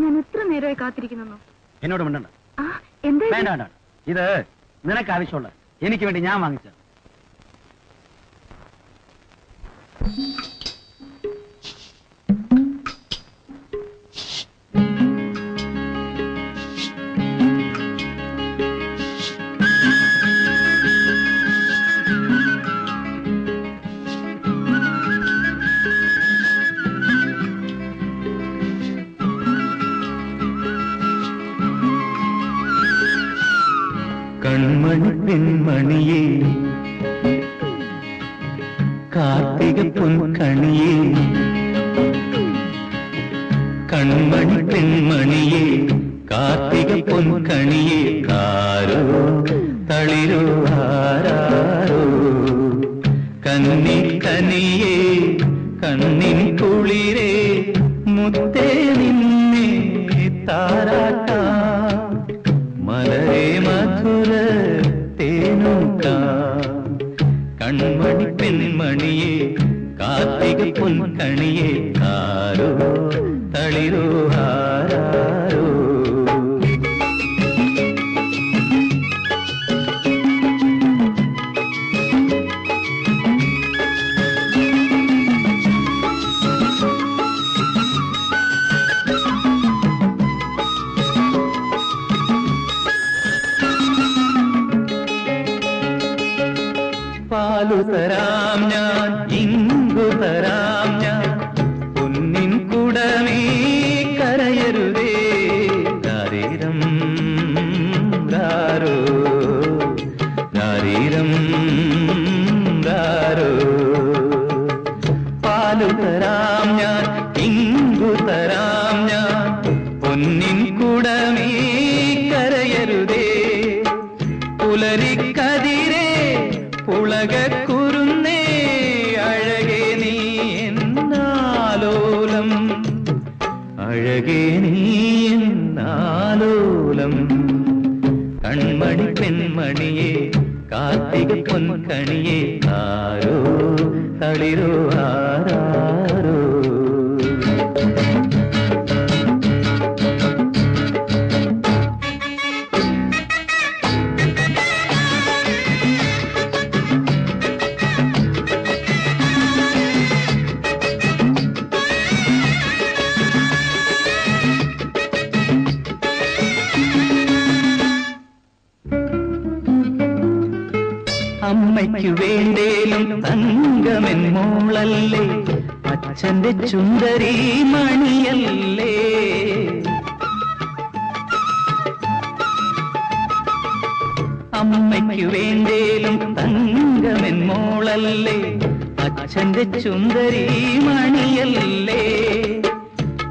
ഞാൻ എത്ര നേരമായി കാത്തിരിക്കുന്നു. എന്നോട് മിണ്ടണ്ട. എന്താ വേണ്ട വേണ്ട, ഇത് നിനക്ക് ആവശ്യമുള്ള എനിക്ക് വേണ്ടി ഞാൻ വാങ്ങിച്ച. കൺമണി പെൺമണിയേ കാർത്തിക പൊൻകണിയേ കൺമണി പെൺമണിയേ കാർത്തിക പൊൻകണിയേ കാരോ തളിരോ ആരാരോ കന്നി കനിയേ കണ്ണിൻ കുളിരേ മുത്തേ നിന്നെ താരാട്ടാ മലരേ മധുര തേനൂക്കാ കൺമണി പെൺമണിയേ കാർത്തിക പൊൻകണിയേ കാരോ തളിരോ ആരാരോ പാലു തരാം ഞാൻ ഇങ്കു തരാം ഞാൻ പൊന്നിൻ കുടമേ കരയരുതേ രാരീരം രാരോ രാരീരം രാരോ പാലു തരാം ഞാൻ ഇങ്കു തരാം ഞാൻ പൊന്നിൻ കുടമേ കരയരുതേ പുലരിക്കതിരേ ഉളകുരുന്നേ അഴകേ നീ എന്നാലോലം അഴകേ നീ എന്നാലോലം കൺമണി പെൺമണിയേ കാർത്തിക പൊൻകണിയേ ആരോ തളിരോ ആരാരോ അമ്മയ്ക്കു വേണ്ടേലും തങ്കമെൻ മോളല്ലേ അച്ഛന്റെ ചുന്ദരി മണിയല്ലേ അമ്മയ്ക്കു വേണ്ടേലും തങ്കമെൻ മോളല്ലേ അച്ഛന്റെ ചുന്ദരി മണിയല്ലേ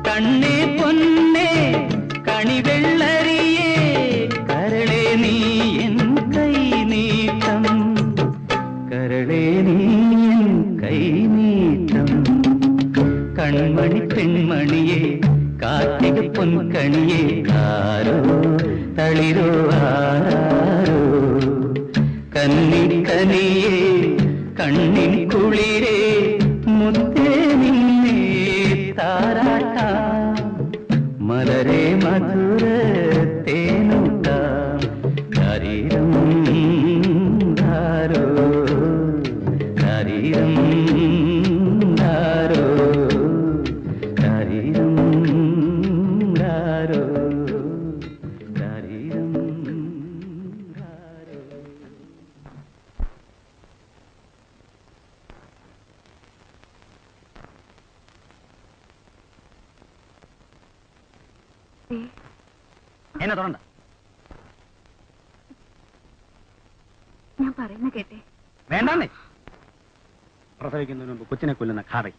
കണ്ണേ പൊന്നേ കണിവെള്ളരിയേ കരളേ നീ എൻ കൈ നീട്ടം കരളേ നീ എൻ കൈ നീട്ടം കൺമണി പെൺമണിയേ കാർത്തിക പൊൻകണിയേ ആരോ തളിരോ ആരാരോ കന്നി കനിയേ കണ്ണിൻ കുളിരേ മുത്തേ നിന്നെ താരാട്ടാ മലരേ മധുര തേനൂട്ടാ ശരീരം ധാരോ ശരീരം ധാരോ ശരീരം ധാരോ ശരീരം ധാരോ. എന്നെ തൊടണ്ട. ഞാൻ പറയുന്ന കേട്ടെ. വേണ്ടാന്നേ. പ്രസവിക്കുന്നതിന് മുമ്പ് കൊച്ചിനെ കൊല്ലുന്ന ഖാദി.